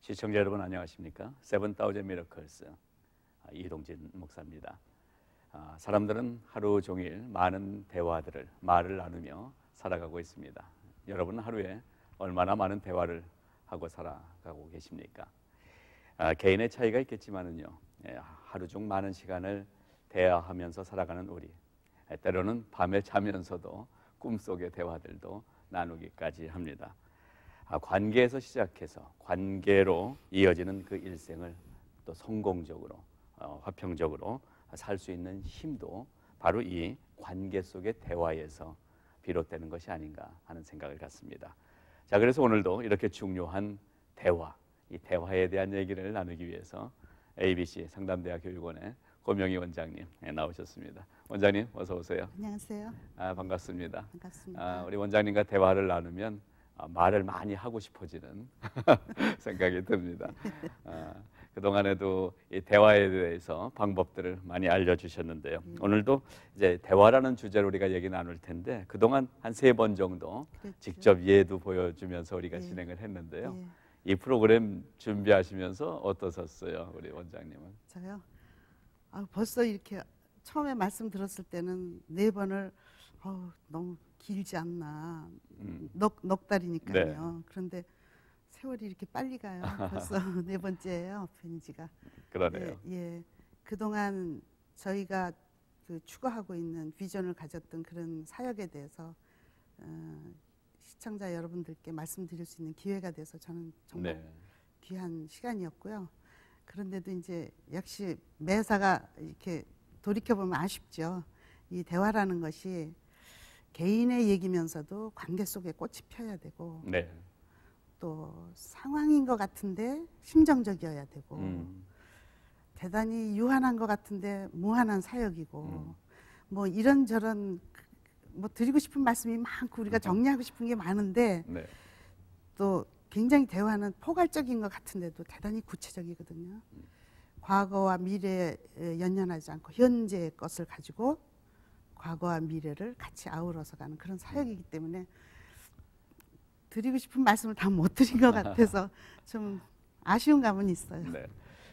시청자 여러분 안녕하십니까? 세븐 타우젠 미러클스 이동진 목사입니다. 사람들은 하루 종일 많은 말을 나누며 살아가고 있습니다. 여러분은 하루에 얼마나 많은 대화를 하고 살아가고 계십니까? 개인의 차이가 있겠지만은요, 하루 중 많은 시간을 대화하면서 살아가는 우리, 때로는 밤에 자면서도 꿈속의 대화들도 나누기까지 합니다. 관계에서 시작해서 관계로 이어지는 그 일생을 또 성공적으로 화평적으로 살 수 있는 힘도 바로 이 관계 속의 대화에서 비롯되는 것이 아닌가 하는 생각을 갖습니다. 자, 그래서 오늘도 이렇게 중요한 대화, 이 대화에 대한 얘기를 나누기 위해서 ABC 상담대학 교육원의 고명희 원장님 나오셨습니다. 원장님 어서 오세요. 안녕하세요. 반갑습니다. 반갑습니다. 우리 원장님과 대화를 나누면 말을 많이 하고 싶어지는 생각이 듭니다. 그동안에도 이 대화에 대해서 방법들을 많이 알려주셨는데요. 오늘도 이제 대화라는 주제로 우리가 얘기 나눌 텐데 그동안 한 3번 정도 그렇죠. 직접 예도 보여주면서 우리가 예. 진행을 했는데요. 예. 이 프로그램 준비하시면서 어떠셨어요, 우리 원장님은? 저요? 벌써 이렇게 처음에 말씀 들었을 때는 4번을 너무 길지 않나. 넉 달이니까요. 네. 그런데 세월이 이렇게 빨리 가요. 벌써 4번째예요, 펜지가. 그러네요. 예. 그동안 저희가 추구하고 있는 비전을 가졌던 그런 사역에 대해서 시청자 여러분들께 말씀드릴 수 있는 기회가 돼서 저는 정말 귀한 시간이었고요. 그런데도 이제 역시 매사가 이렇게 돌이켜보면 아쉽죠. 이 대화라는 것이 개인의 얘기면서도 관계 속에 꽃이 펴야 되고 또 상황인 것 같은데 심정적이어야 되고 대단히 유한한 것 같은데 무한한 사역이고 뭐 이런저런 뭐 드리고 싶은 말씀이 많고 우리가 정리하고 싶은 게 많은데 또 굉장히 대화는 포괄적인 것 같은데도 대단히 구체적이거든요. 과거와 미래에 연연하지 않고 현재의 것을 가지고 과거와 미래를 같이 아우러서 가는 그런 사역이기 때문에 드리고 싶은 말씀을 다 못 드린 것 같아서 좀 아쉬운 감은 있어요. 네.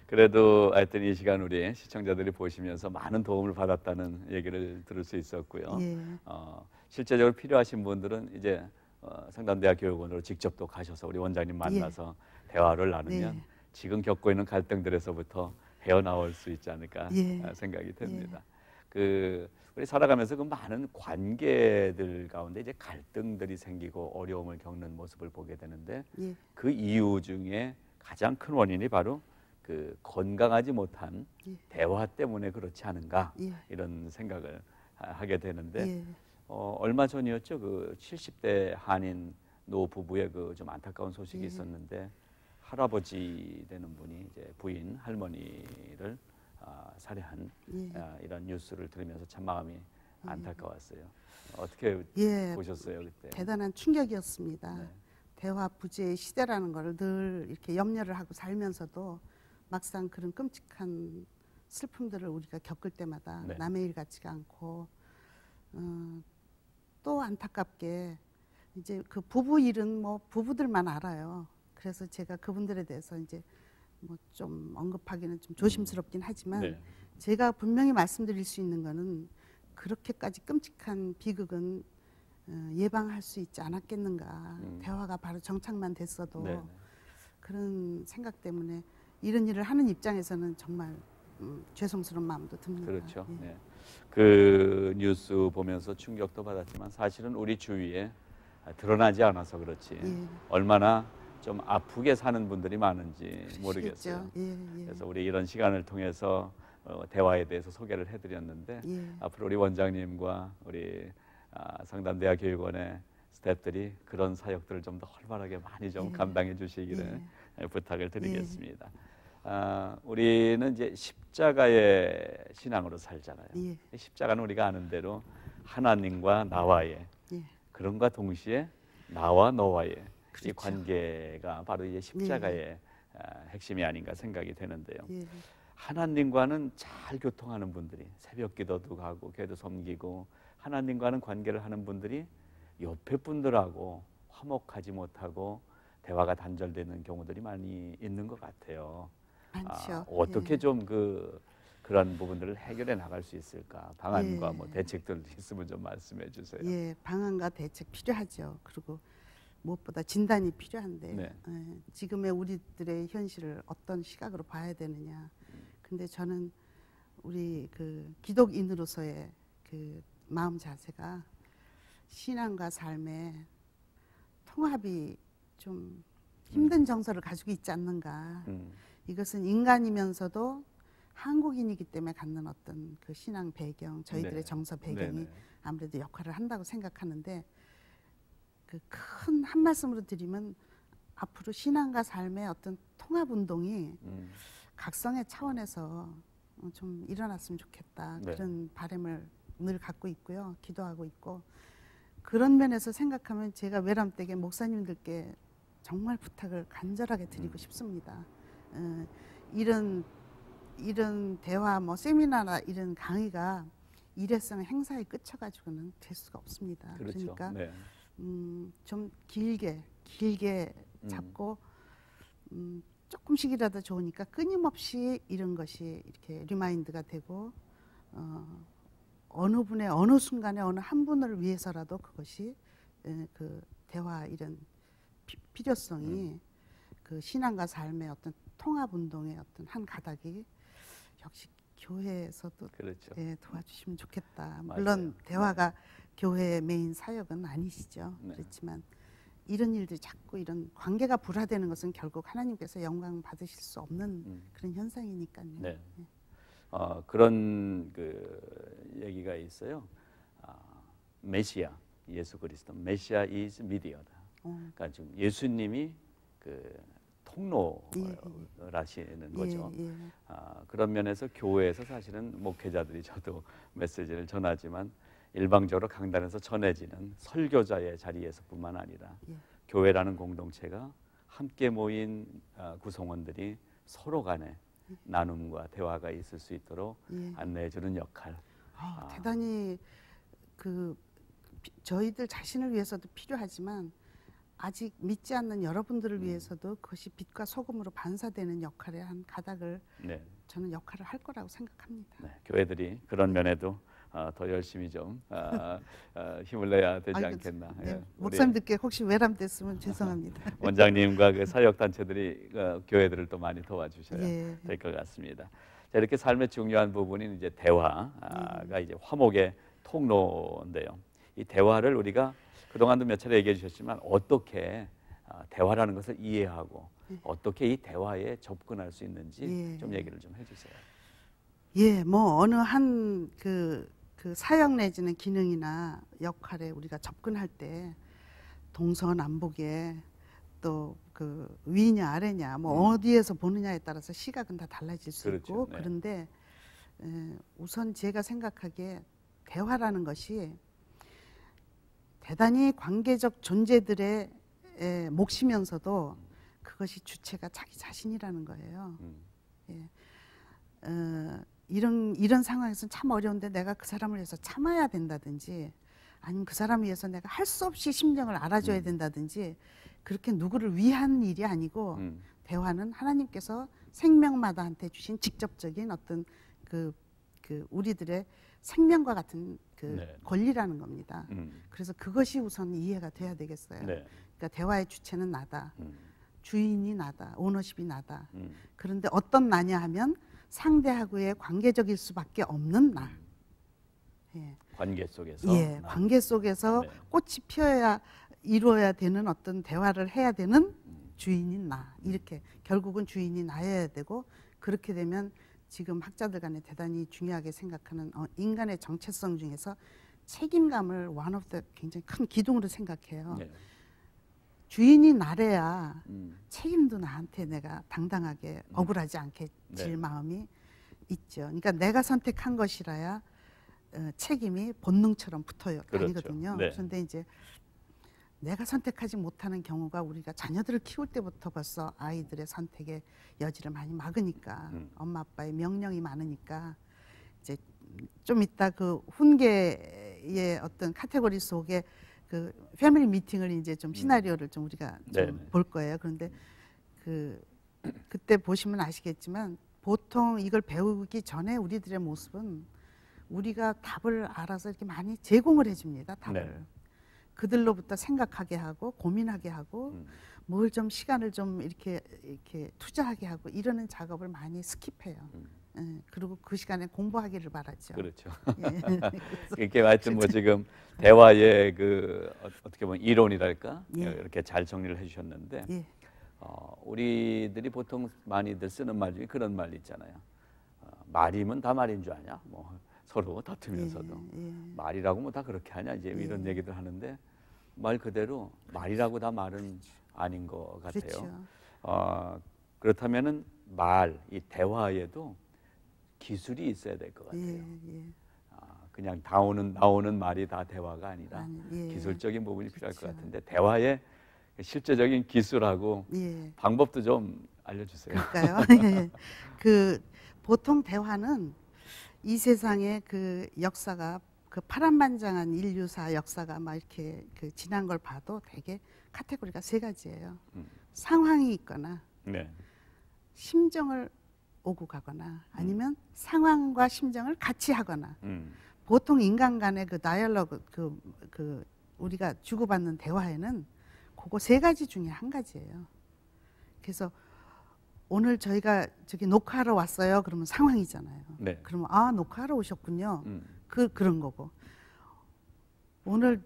그래도 하여튼 이 시간 우리 시청자들이 보시면서 많은 도움을 받았다는 얘기를 들을 수 있었고요. 예. 실제적으로 필요하신 분들은 이제 상담대학 교육원으로 직접 또 가셔서 우리 원장님 만나서 대화를 나누면 지금 겪고 있는 갈등들에서부터 헤어나올 수 있지 않을까 생각이 듭니다. 우리 살아가면서 그 많은 관계들 가운데 이제 갈등들이 생기고 어려움을 겪는 모습을 보게 되는데 그 이유 중에 가장 큰 원인이 바로 그 건강하지 못한 대화 때문에 그렇지 않은가 이런 생각을 하게 되는데 얼마 전이었죠. 그 70대 한인 노 부부의 그 좀 안타까운 소식이 있었는데 할아버지 되는 분이 이제 부인 할머니를 살해한 이런 뉴스를 들으면서 참 마음이 안타까웠어요. 어떻게 보셨어요 그때? 대단한 충격이었습니다. 대화 부재의 시대라는 걸 늘 이렇게 염려를 하고 살면서도 막상 그런 끔찍한 슬픔들을 우리가 겪을 때마다 남의 일 같지가 않고 또 안타깝게 이제 그 부부 일은 뭐 부부들만 알아요. 그래서 제가 그분들에 대해서 이제 뭐 좀 언급하기는 좀 조심스럽긴 하지만 제가 분명히 말씀드릴 수 있는 거는 그렇게까지 끔찍한 비극은 예방할 수 있지 않았겠는가. 대화가 바로 정착만 됐어도 그런 생각 때문에 이런 일을 하는 입장에서는 정말 죄송스러운 마음도 듭니다. 그렇죠. 그 뉴스 보면서 충격도 받았지만 사실은 우리 주위에 드러나지 않아서 그렇지 얼마나 좀 아프게 사는 분들이 많은지 모르겠어요. 그래서 우리 이런 시간을 통해서 대화에 대해서 소개를 해드렸는데 앞으로 우리 원장님과 우리 상담대학 교육원의 스태프들이 그런 사역들을 좀 더 활발하게 많이 좀 감당해 주시기를 부탁을 드리겠습니다. 우리는 이제 십자가의 신앙으로 살잖아요. 십자가는 우리가 아는 대로 하나님과 나와의 그런과 동시에 나와 너와의 이 관계가 바로 이제 십자가의 핵심이 아닌가 생각이 되는데요. 하나님과는 잘 교통하는 분들이 새벽 기도도 가고 교회도 섬기고 하나님과는 관계를 하는 분들이 옆에 분들하고 화목하지 못하고 대화가 단절되는 경우들이 많이 있는 것 같아요. 많죠. 어떻게 예. 좀 그런 부분들을 해결해 나갈 수 있을까? 방안과 예. 뭐 대책들 있으면 좀 말씀해 주세요. 예, 방안과 대책 필요하죠. 그리고 무엇보다 진단이 필요한데 네. 지금의 우리들의 현실을 어떤 시각으로 봐야 되느냐. 근데 저는 우리 그 기독인으로서의 그 마음 자세가 신앙과 삶의 통합이 좀 힘든 정서를 가지고 있지 않는가. 이것은 인간이면서도 한국인이기 때문에 갖는 어떤 그 신앙 배경, 저희들의 네. 정서 배경이 네네. 아무래도 역할을 한다고 생각하는데, 그 큰 한 말씀으로 드리면 앞으로 신앙과 삶의 어떤 통합 운동이 각성의 차원에서 좀 일어났으면 좋겠다. 네. 그런 바람을 늘 갖고 있고요. 기도하고 있고, 그런 면에서 생각하면 제가 외람댁의 목사님들께 정말 부탁을 간절하게 드리고 싶습니다. 이런 대화, 뭐 세미나나 이런 강의가 일회성 행사에 그쳐가지고는 될 수가 없습니다. 그렇죠. 그러니까 네. 좀 길게 잡고 조금씩이라도 좋으니까 끊임없이 이런 것이 이렇게 리마인드가 되고, 어느 분의 어느 순간에 어느 한 분을 위해서라도 그것이 그 대화 이런 필요성이 그 신앙과 삶의 어떤 통합 운동의 어떤 한 가닥이 역시 교회에서도 그렇죠. 도와주시면 좋겠다. 맞아요. 물론 대화가 교회의 메인 사역은 아니시죠. 네. 그렇지만 이런 일들이 자꾸 이런 관계가 불화되는 것은 결국 하나님께서 영광 받으실 수 없는 그런 현상이니까요. 네. 그런 그 얘기가 있어요. 메시아, 예수 그리스도, 메시아 is media다. 그러니까 지금 예수님이 그 통로라시는 거죠. 그런 면에서 교회에서 사실은 목회자들이 저도 메시지를 전하지만 일방적으로 강단에서 전해지는 설교자의 자리에서뿐만 아니라 교회라는 공동체가 함께 모인 구성원들이 서로 간에 나눔과 대화가 있을 수 있도록 안내해주는 역할. 대단히 그 저희들 자신을 위해서도 필요하지만 아직 믿지 않는 여러분들을 위해서도 그것이 빛과 소금으로 반사되는 역할의 한 가닥을 저는 역할을 할 거라고 생각합니다. 네, 교회들이 그런 면에도 더 열심히 좀 힘을 내야 되지 않겠나. 네, 목사님들께 혹시 외람됐으면 죄송합니다. 원장님과 그 사역 단체들이 교회들을 또 많이 도와주셔야 될 것 같습니다. 자, 이렇게 삶의 중요한 부분인 이제 대화가 이제 화목의 통로인데요. 이 대화를 우리가 그동안도 몇 차례 얘기해 주셨지만 어떻게 대화라는 것을 이해하고 어떻게 이 대화에 접근할 수 있는지 좀 얘기를 좀 해주세요. 예, 뭐 어느 한 그 사역 내지는 기능이나 역할에 우리가 접근할 때 동서남북에 또 그 위냐 아래냐 뭐 어디에서 보느냐에 따라서 시각은 다 달라질 수 있고 그런데 우선 제가 생각하기에 대화라는 것이 대단히 관계적 존재들의 몫이면서도 그것이 주체가 자기 자신이라는 거예요. 이런 상황에서는 참 어려운데 내가 그 사람을 위해서 참아야 된다든지 아니면 그 사람을 위해서 내가 할 수 없이 심정을 알아줘야 된다든지 그렇게 누구를 위한 일이 아니고 대화는 하나님께서 생명마다한테 주신 직접적인 어떤 그 우리들의 생명과 같은 그 권리라는 겁니다. 그래서 그것이 우선 이해가 돼야 되겠어요. 그러니까 대화의 주체는 나다. 주인이 나다. 오너십이 나다. 그런데 어떤 나냐 하면 상대하고의 관계적일 수밖에 없는 나. 관계 속에서. 관계 속에서 꽃이 피어야 이루어야 되는 어떤 대화를 해야 되는 주인인 나. 이렇게 결국은 주인이 나여야 되고 그렇게 되면 지금 학자들 간에 대단히 중요하게 생각하는 인간의 정체성 중에서 책임감을 one of the 굉장히 큰 기둥으로 생각해요. 주인이 나래야 책임도 나한테 내가 당당하게 억울하지 않게 질 마음이 있죠. 그러니까 내가 선택한 것이라야 책임이 본능처럼 붙어요. 다니거든요. 그런데 이제 내가 선택하지 못하는 경우가 우리가 자녀들을 키울 때부터 벌써 아이들의 선택의 여지를 많이 막으니까 엄마 아빠의 명령이 많으니까 이제 좀 이따 그 훈계의 어떤 카테고리 속에 그 패밀리 미팅을 이제 좀 시나리오를 좀 우리가 좀 네네. 볼 거예요. 그런데 그때 보시면 아시겠지만 보통 이걸 배우기 전에 우리들의 모습은 우리가 답을 알아서 이렇게 많이 제공을 해줍니다. 답을. 네. 그들로부터 생각하게 하고 고민하게 하고 뭘 좀 시간을 좀 이렇게 투자하게 하고 이러는 작업을 많이 스킵해요. 예, 그리고 그 시간에 공부하기를 바라죠. 그렇죠. 예. 이렇게 하여튼 뭐 지금 대화의 그 어떻게 보면 이론이랄까 예. 이렇게 잘 정리를 해주셨는데 예. 우리들이 보통 많이들 쓰는 말 중에 그런 말 있잖아요. 말이면 다 말인 줄 아냐? 뭐 서로 다투면서도 예. 말이라고 뭐 다 그렇게 하냐? 이제 이런 얘기들 하는데 말 그대로 말이라고 다 말은 아닌 것 같아요. 그렇죠. 그렇다면은 말, 이 대화에도 기술이 있어야 될 것 같아요. 예. 그냥 나오는 말이 다 대화가 아니라 기술적인 부분이 필요할 것 같은데 대화의 실제적인 기술하고 방법도 좀 알려주세요. 그럴까요? 그 보통 대화는 이 세상의 그 역사가 그 파란만장한 인류사 역사가 막 이렇게 그 지난 걸 봐도 되게 카테고리가 세 가지예요. 상황이 있거나 네. 심정을 오고 가거나 아니면 상황과 심정을 같이 하거나 보통 인간 간의 그 다이얼로그 그 우리가 주고받는 대화에는 그거 세 가지 중에 한 가지예요. 그래서 오늘 저희가 저기 녹화하러 왔어요. 그러면 상황이잖아요. 네. 그러면 아 녹화하러 오셨군요. 그런 거고 오늘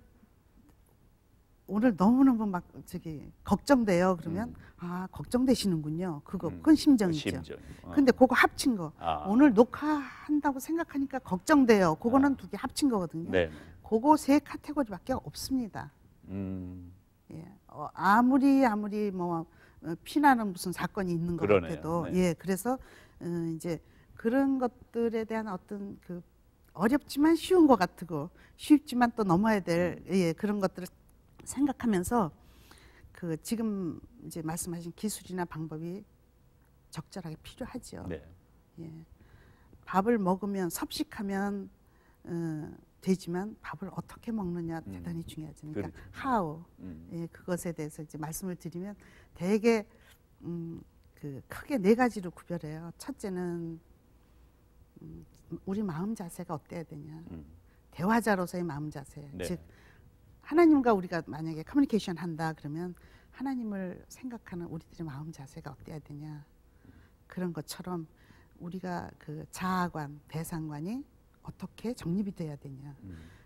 너무너무 막 저기 걱정돼요. 그러면 아 걱정되시는군요. 그건 심정이죠. 심정. 근데 그거 합친 거. 오늘 녹화한다고 생각하니까 걱정돼요. 그거는 두 개 합친 거거든요. 네. 그거 세 카테고리밖에 없습니다. 예. 아무리 뭐 피나는 무슨 사건이 있는 것 같아도 네. 예. 그래서 이제 그런 것들에 대한 어떤 그 어렵지만 쉬운 것 같고 쉽지만 또 넘어야 될 그런 것들을 생각하면서 그 지금 이제 말씀하신 기술이나 방법이 적절하게 필요하죠. 네. 예. 밥을 먹으면 섭식하면 되지만 밥을 어떻게 먹느냐 대단히 중요하죠. 그러니까 how 그것에 대해서 이제 말씀을 드리면 되게 그 크게 네 가지로 구별해요. 첫째는 우리 마음 자세가 어때야 되냐. 대화자로서의 마음 자세. 네. 즉 하나님과 우리가 만약에 커뮤니케이션 한다 그러면 하나님을 생각하는 우리들의 마음 자세가 어때야 되냐. 그런 것처럼 우리가 그 자아관, 대상관이 어떻게 정립이 돼야 되냐.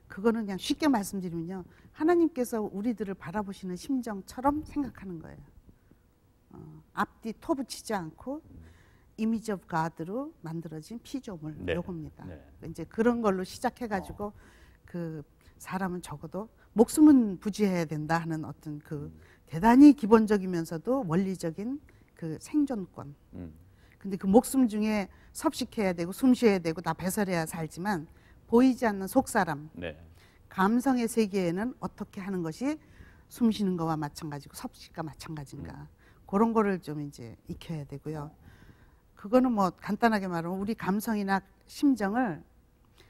그거는 그냥 쉽게 말씀드리면요. 하나님께서 우리들을 바라보시는 심정처럼 생각하는 거예요. 앞뒤 토 붙이지 않고 이미지 오브 가드로 만들어진 피조물 요겁니다. 이제 그런 걸로 시작해가지고 그 사람은 적어도 목숨은 부지해야 된다 하는 어떤 그 대단히 기본적이면서도 원리적인 그 생존권. 근데 그 목숨 중에 섭식해야 되고 숨 쉬어야 되고 다 배설해야 살지만 보이지 않는 속사람, 감성의 세계에는 어떻게 하는 것이 숨 쉬는 거와 마찬가지고 섭식과 마찬가지인가. 그런 거를 좀 이제 익혀야 되고요. 그거는 뭐 간단하게 말하면 우리 감성이나 심정을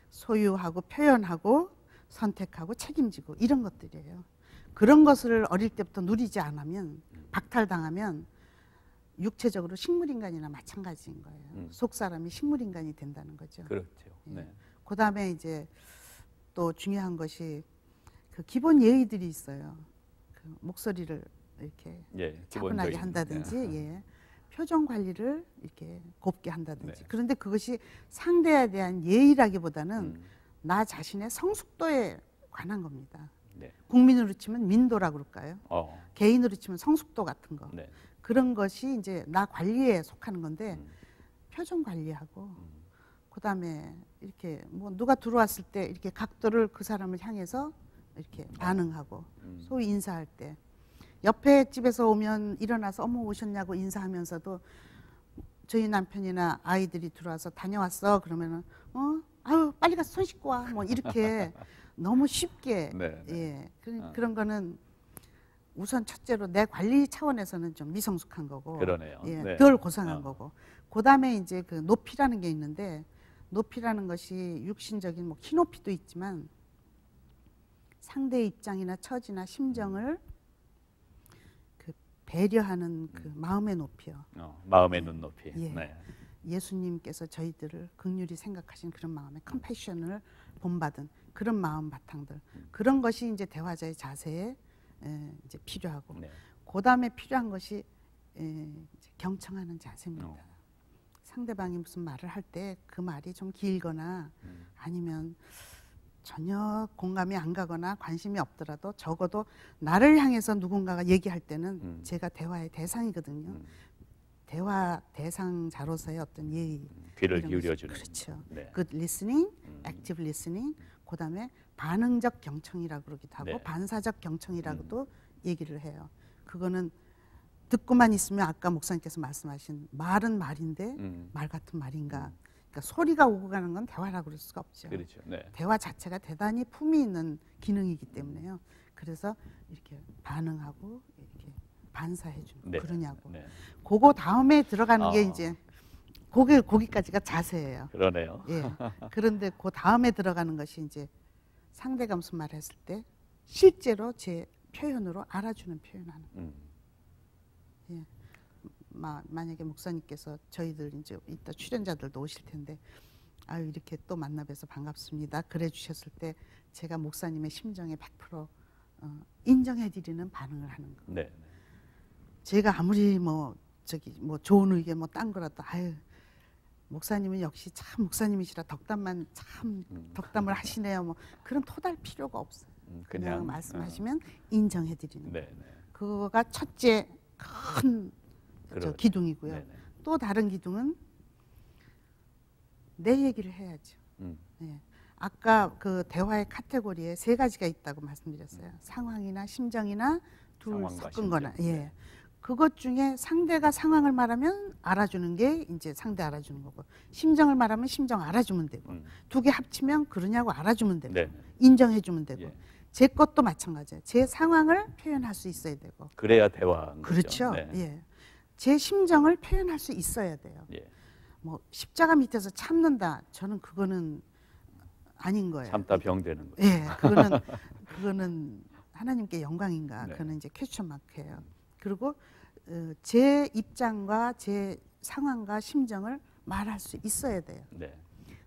소유하고 표현하고 선택하고 책임지고 이런 것들이에요. 그런 것을 어릴 때부터 누리지 않으면 박탈당하면 육체적으로 식물인간이나 마찬가지인 거예요. 속사람이 식물인간이 된다는 거죠. 그렇죠. 네. 그다음에 이제 또 중요한 것이 그 기본 예의들이 있어요. 그 목소리를 이렇게 차분하게 한다든지 표정 관리를 이렇게 곱게 한다든지 그런데 그것이 상대에 대한 예의라기보다는 나 자신의 성숙도에 관한 겁니다. 국민으로 치면 민도라고 그럴까요? 개인으로 치면 성숙도 같은 거. 그런 것이 이제 나 관리에 속하는 건데 표정 관리하고 그다음에 이렇게 뭐 누가 들어왔을 때 이렇게 각도를 그 사람을 향해서 이렇게 반응하고 소위 인사할 때 옆에 집에서 오면 일어나서 어머 오셨냐고 인사하면서도 저희 남편이나 아이들이 들어와서 다녀왔어 그러면은 아유 빨리 가서 손 씻고 와 뭐 이렇게 너무 쉽게 그런 거는 우선 첫째로 내 관리 차원에서는 좀 미성숙한 거고 그러네요. 덜 고상한 거고 그다음에 이제 그 높이라는 게 있는데 높이라는 것이 육신적인 뭐 키높이도 있지만 상대의 입장이나 처지나 심정을 그 배려하는 그 마음의 높이요. 마음의 눈높이. 예. 네. 예수님께서 저희들을 긍휼히 생각하신 그런 마음의 컴패션을 본받은 그런 마음 바탕들, 그런 것이 이제 대화자의 자세에 이제 필요하고, 네. 그 다음에 필요한 것이 이제 경청하는 자세입니다. 상대방이 무슨 말을 할 때 그 말이 좀 길거나 아니면 전혀 공감이 안 가거나 관심이 없더라도 적어도 나를 향해서 누군가가 얘기할 때는 제가 대화의 대상이거든요. 대화 대상자로서의 어떤 예의, 귀를 기울여주는. 그렇죠. 네. Good listening, active listening, 그다음에 반응적 경청이라고 그러기도 하고 네. 반사적 경청이라고도 얘기를 해요. 그거는 듣고만 있으면 아까 목사님께서 말씀하신 말은 말인데 말 같은 말인가. 그러니까 소리가 오고 가는 건 대화라고 그럴 수가 없죠. 그렇죠. 네. 대화 자체가 대단히 품이 있는 기능이기 때문에요. 그래서 이렇게 반응하고 이렇게 반사해 주는 네. 그러냐고. 네. 그거 다음에 들어가는 게 이제 거기까지가 자세예요. 그러네요. 예. 그런데 그 다음에 들어가는 것이 이제 상대가 무슨 말을 했을 때 실제로 제 표현으로 알아주는 표현하는. 예. 만약에 목사님께서 저희들 이제 이따 출연자들도 오실 텐데 아유 이렇게 또 만나 뵈서 반갑습니다. 그래 주셨을 때 제가 목사님의 심정에 100% 인정해 드리는 반응을 하는 거. 네. 제가 아무리 뭐 좋은 의견 뭐 딴 거라도 아유 목사님은 역시 참 목사님이시라 덕담만 참 덕담을 하시네요. 뭐 그런 토달 필요가 없어요. 그냥 말씀하시면 인정해 드리는 거. 그거가 첫째 큰 기둥이고요. 네네. 또 다른 기둥은 내 얘기를 해야죠. 네. 아까 그 대화의 카테고리에 3가지가 있다고 말씀드렸어요. 상황이나 심정이나 둘 섞은 거나. 예. 그것 중에 상대가 상황을 말하면 알아주는 게 이제 상대 알아주는 거고, 심정을 말하면 심정 알아주면 되고, 2개 합치면 그러냐고 알아주면 되고, 네. 인정해 주면 되고. 예. 제 것도 마찬가지예요. 제 상황을 표현할 수 있어야 되고. 그래야 대화인 그렇죠. 거죠. 네. 예. 제 심정을 표현할 수 있어야 돼요. 예. 뭐 십자가 밑에서 참는다. 저는 그거는 아닌 거예요. 참다 병 되는 거예요. 예. 그거는 하나님께 영광인가? 네. 그거는 이제 퀘스천 마크예요. 그리고 제 입장과 제 상황과 심정을 말할 수 있어야 돼요. 네.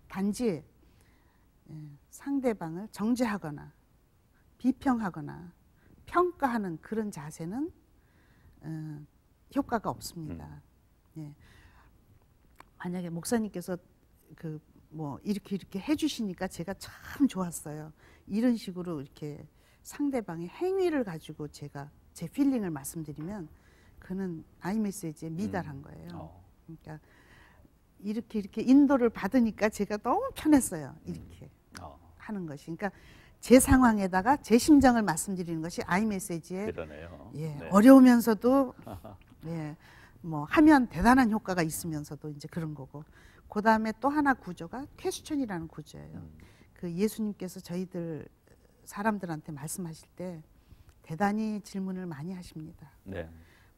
단지 상대방을 정죄하거나 비평하거나 평가하는 그런 자세는 효과가 없습니다. 예. 만약에 목사님께서 뭐 이렇게 해주시니까 제가 참 좋았어요. 이런 식으로 이렇게 상대방의 행위를 가지고 제가 제 필링을 말씀드리면 그는 아이메시지에 미달한 거예요. 그러니까 이렇게 인도를 받으니까 제가 너무 편했어요. 이렇게 하는 것이. 그러니까 제 상황에다가 제 심정을 말씀드리는 것이 아이메시지에 예, 네. 어려우면서도 예, 뭐 하면 대단한 효과가 있으면서도 이제 그런 거고. 그 다음에 또 하나 구조가 퀘스천이라는 구조예요. 그 예수님께서 저희들 사람들한테 말씀하실 때 대단히 질문을 많이 하십니다. 네.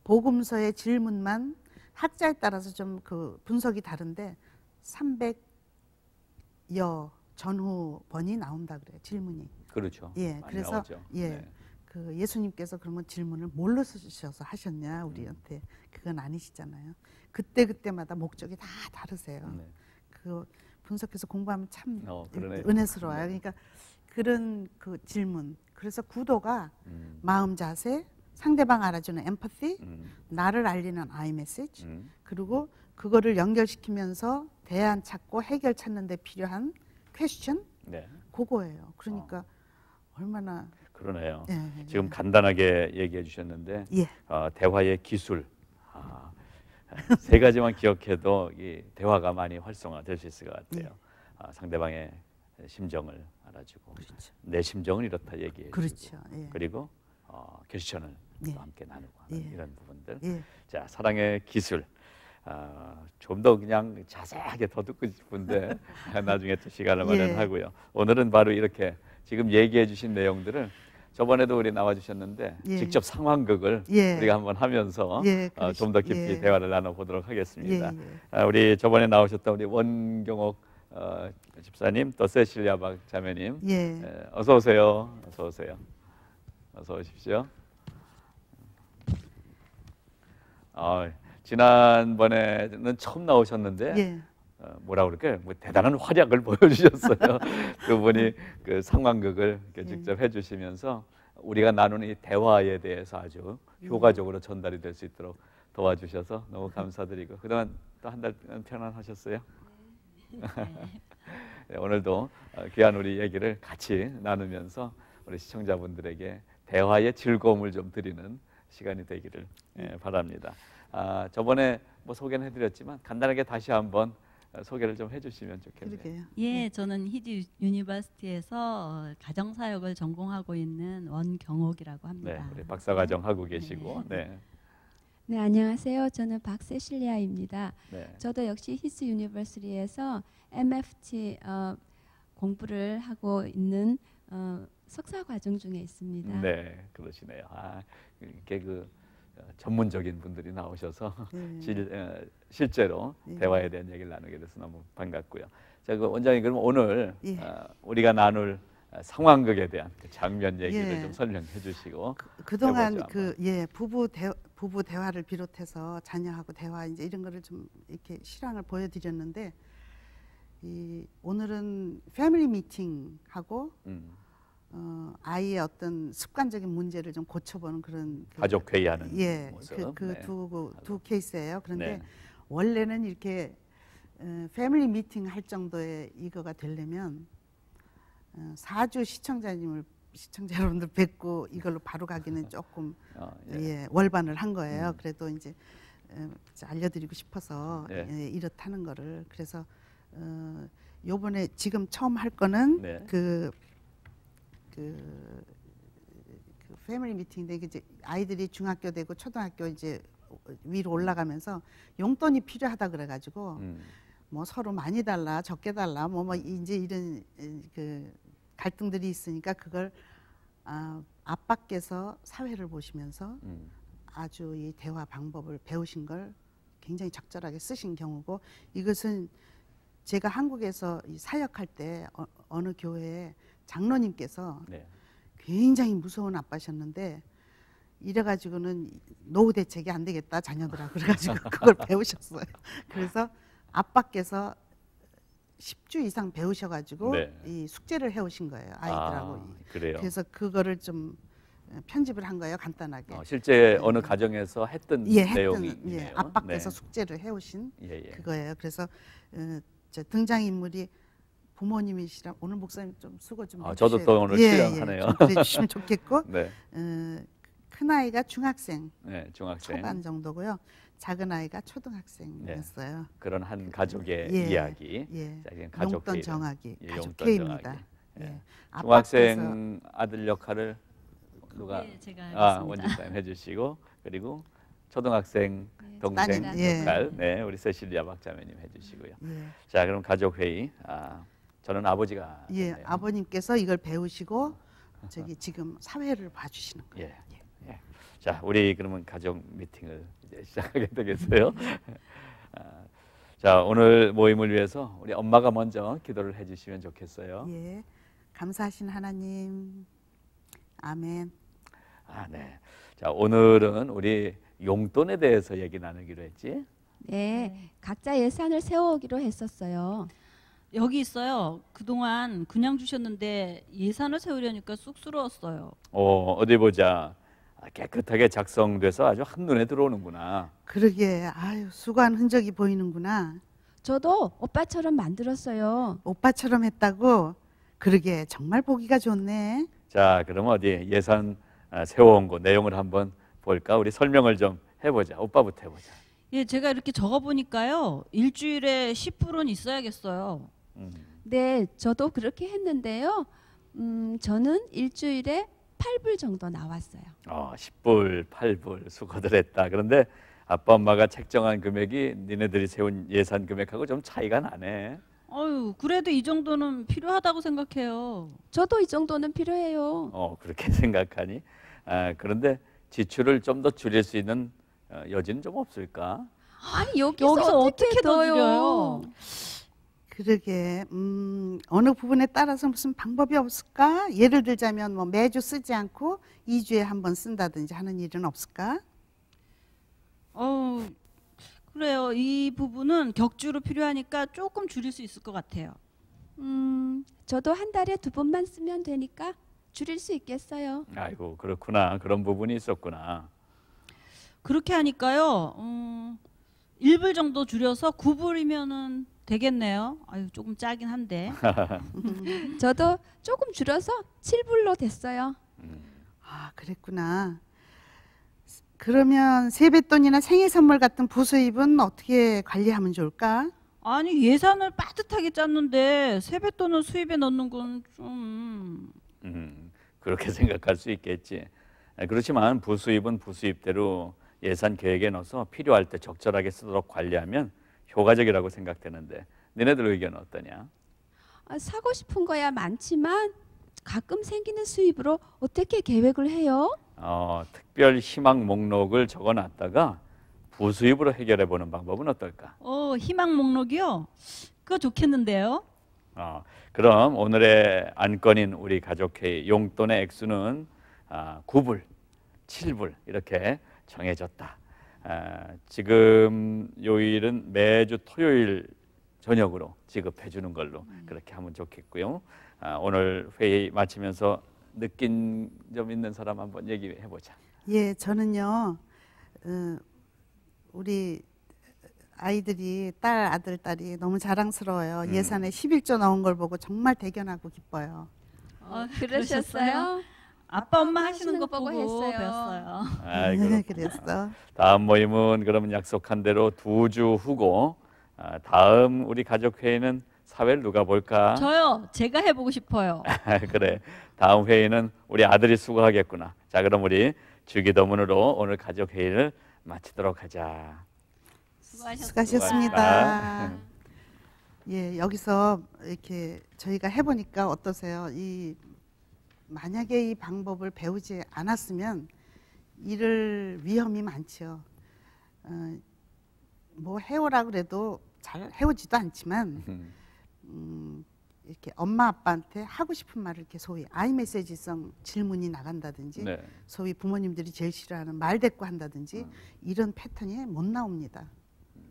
복음서의 질문만 학자에 따라서 좀 그 분석이 다른데 300여 전후 번이 나온다 그래요. 질문이. 그렇죠. 예, 그래서 나오죠. 예, 네. 그 예수님께서 그러면 질문을 뭘로 쓰셔서 하셨냐 우리한테 그건 아니시잖아요. 그때마다 목적이 다 다르세요. 네. 그 분석해서 공부하면 참 은혜스러워요. 그러니까 그런 그 질문. 그래서 구도가 마음 자세, 상대방 알아주는 엠퍼티, 나를 알리는 아이메시지, 그리고 그거를 연결시키면서 대안 찾고 해결 찾는 데 필요한 퀘스천, 네. 그거예요. 그러니까 얼마나 그러네요. 예, 지금 간단하게 얘기해 주셨는데 예. 대화의 기술 3가지만 기억해도 이 대화가 많이 활성화될 수 있을 것 같아요. 예. 상대방의 심정을 알아주고 그렇죠. 내 심정은 이렇다 얘기해 그렇죠. 주고 예. 그리고 퀘스천을 예. 또 함께 나누고 하는 예. 이런 부분들. 예. 자, 사랑의 기술. 좀 더 그냥 자세하게 더 듣고 싶은데 나중에 또 시간을 마련하고요. 오늘은 바로 이렇게 지금 얘기해 주신 내용들을 저번에도 우리 나와 주셨는데 직접 상황극을 우리가 한번 하면서 좀 더 깊이 대화를 나눠보도록 하겠습니다. 우리 저번에 나오셨던 우리 원경옥 집사님, 또 세실리아 박자매님, 예. 어서 오세요. 어서 오세요. 어서 오십시오. 지난번에는 처음 나오셨는데 예. 뭐라 그럴까요? 뭐 대단한 활약을 보여주셨어요. 그분이 그 상황극을 이렇게 직접 해주시면서 우리가 나누는 이 대화에 대해서 아주 효과적으로 전달이 될 수 있도록 도와주셔서 너무 감사드리고 그동안 또 한 달 편안하셨어요? 네, 오늘도 귀한 우리 얘기를 같이 나누면서 우리 시청자분들에게 대화의 즐거움을 좀 드리는 시간이 되기를 바랍니다. 저번에 뭐 소개는 해드렸지만 간단하게 다시 한번 소개를 좀 해주시면 좋겠네요. 그러게요. 예, 저는 히지 유니버시티에서 가정사역을 전공하고 있는 원경옥이라고 합니다. 네, 우리 박사과정 하고 계시고, 네. 네, 안녕하세요. 저는 박세실리아입니다. 네. 저도 역시 히스 유니버시티에서 MFT 공부를 하고 있는 석사 과정 중에 있습니다. 네, 그러시네요. 이렇게 그 전문적인 분들이 나오셔서 실제로 대화에 대한 얘기를 나누게 돼서 너무 반갑고요. 자, 그 원장님 그럼 오늘 우리가 나눌 상황극에 대한 그 장면 얘기를 좀 설명해 주시고 그동안 부부 대화를 비롯해서 자녀하고 대화 이제 이런 거를 좀 이렇게 실황을 보여드렸는데 오늘은 패밀리 미팅하고 아이의 어떤 습관적인 문제를 좀 고쳐보는 그런 가족 회의하는 모습. 두 케이스예요. 그런데 네. 원래는 이렇게 패밀리 미팅 할 정도의 이거가 되려면 4주 시청자 여러분들 뵙고 이걸로 바로 가기는 조금 월반을 한 거예요. 그래도 이제 알려드리고 싶어서 이렇다는 거를. 그래서 요번에 지금 처음 할 거는 그 패밀리 미팅인데 이제 아이들이 중학교 되고 초등학교 이제 위로 올라가면서 용돈이 필요하다 그래가지고 뭐 서로 많이 달라 적게 달라 뭐 이제 이런 그 갈등들이 있으니까 그걸 아빠께서 사회를 보시면서 아주 이 대화 방법을 배우신 걸 굉장히 적절하게 쓰신 경우고, 이것은 제가 한국에서 사역할 때 어느 교회에 장로님께서 굉장히 무서운 아빠셨는데 이래가지고는 노후 대책이 안 되겠다 자녀들하고 그래가지고 그걸 배우셨어요. 그래서 아빠께서 10주 이상 배우셔가지고 이 숙제를 해오신 거예요, 아이들하고. 그래요? 그래서 그거를 좀 편집을 한 거예요, 간단하게. 실제 어느 가정에서 했던 내용이네요. 아빠께서 숙제를 해오신 그거예요. 그래서 저 등장인물이 부모님이시라 오늘 목사님 좀 수고 좀 해주세요. 저도 또 오늘 출연하네요. 좀 그래주시면 좋겠고 큰 아이가 중학생, 초반 정도고요. 작은 아이가 초등학생이었어요. 그런 한 가족의 이야기, 용돈 정하기, 가족회의입니다. 중학생 아들 역할을 누가 제가 원집사님 해주시고, 그리고 초등학생 동생 역할 우리 세실리아 박자매님 해주시고요. 자, 그럼 가족 회의. 저는 아버지가 아버님께서 이걸 배우시고 지금 사회를 봐주시는 거예요. 자, 우리 그러면 가족 미팅을 이제 시작하게 되겠어요. 자, 오늘 모임을 위해서 우리 엄마가 먼저 기도를 해주시면 좋겠어요. 감사하신 하나님, 아멘. 네. 자, 오늘은 우리 용돈에 대해서 얘기 나누기로 했지. 네, 각자 예산을 세워오기로 했었어요. 여기 있어요. 그동안 그냥 주셨는데 예산을 세우려니까 쑥스러웠어요. 어디 보자. 깨끗하게 작성돼서 아주 한눈에 들어오는구나. 그러게, 아유, 수고한 흔적이 보이는구나. 저도 오빠처럼 만들었어요. 오빠처럼 했다고? 그러게, 정말 보기가 좋네. 자, 그럼 어디 예산 세워온 거 내용을 한번 볼까? 우리 설명을 좀 해보자. 오빠부터 해보자. 제가 이렇게 적어보니까요, 일주일에 10불은 있어야겠어요. 네, 저도 그렇게 했는데요. 저는 일주일에 8불 정도 나왔어요. 10불, 8불 수고들 했다. 그런데 아빠 엄마가 책정한 금액이 니네들이 세운 예산 금액하고 좀 차이가 나네. 그래도 이 정도는 필요하다고 생각해요. 저도 이 정도는 필요해요. 그렇게 생각하니? 그런데 지출을 좀 더 줄일 수 있는 여지는 좀 없을까? 아니 여기서 어떻게 더 줄여요? 그러게 어느 부분에 따라서 무슨 방법이 없을까? 예를 들자면 뭐 매주 쓰지 않고 2주에 한 번 쓴다든지 하는 일은 없을까? 그래요. 이 부분은 격주로 필요하니까 조금 줄일 수 있을 것 같아요. 저도 한 달에 2번만 쓰면 되니까 줄일 수 있겠어요. 아이고 그렇구나. 그런 부분이 있었구나. 그렇게 하니까요. 1불 정도 줄여서 9불이면은 되겠네요. 아유 조금 짜긴 한데. 저도 조금 줄여서 7불로 됐어요. 아, 그랬구나. 그러면 세뱃돈이나 생일 선물 같은 부수입은 어떻게 관리하면 좋을까? 아니 예산을 빠듯하게 짰는데 세뱃돈을 수입에 넣는 건 좀... 그렇게 생각할 수 있겠지. 그렇지만 부수입은 부수입대로 예산 계획에 넣어서 필요할 때 적절하게 쓰도록 관리하면 효과적이라고 생각되는데 너네들 의견은 어떠냐? 사고 싶은 거야 많지만 가끔 생기는 수입으로 어떻게 계획을 해요? 특별 희망 목록을 적어놨다가 부수입으로 해결해 보는 방법은 어떨까? 희망 목록이요? 그거 좋겠는데요? 그럼 오늘의 안건인 우리 가족회의 용돈의 액수는 9불, 7불 이렇게 정해졌다. 지금 요일은 매주 토요일 저녁으로 지급해 주는 걸로 그렇게 하면 좋겠고요. 오늘 회의 마치면서 느낀 점 있는 사람 한번 얘기해 보자. 예, 저는요. 우리 아이들이 아들, 딸이 너무 자랑스러워요. 예산에 11조 넣은 걸 보고 정말 대견하고 기뻐요. 그러셨어요? 아빠 엄마 하시는 거 보고 했어요. 배웠어요. 네, 그랬어. 다음 모임은 그러면 약속한 대로 2주 후고 다음 우리 가족회의는 사회를 누가 볼까? 저요. 제가 해보고 싶어요. 그래. 다음 회의는 우리 아들이 수고하겠구나. 자, 그럼 우리 주기도문으로 오늘 가족회의를 마치도록 하자. 수고하셨습니다. 예, 여기서 이렇게 저희가 해보니까 어떠세요? 만약에 이 방법을 배우지 않았으면 이럴 위험이 많죠. 뭐 해오라 그래도 잘 해오지도 않지만 이렇게 엄마 아빠한테 하고 싶은 말을 이렇게 소위 아이메시지성 질문이 나간다든지 네. 소위 부모님들이 제일 싫어하는 말대꾸 한다든지 이런 패턴이 못 나옵니다.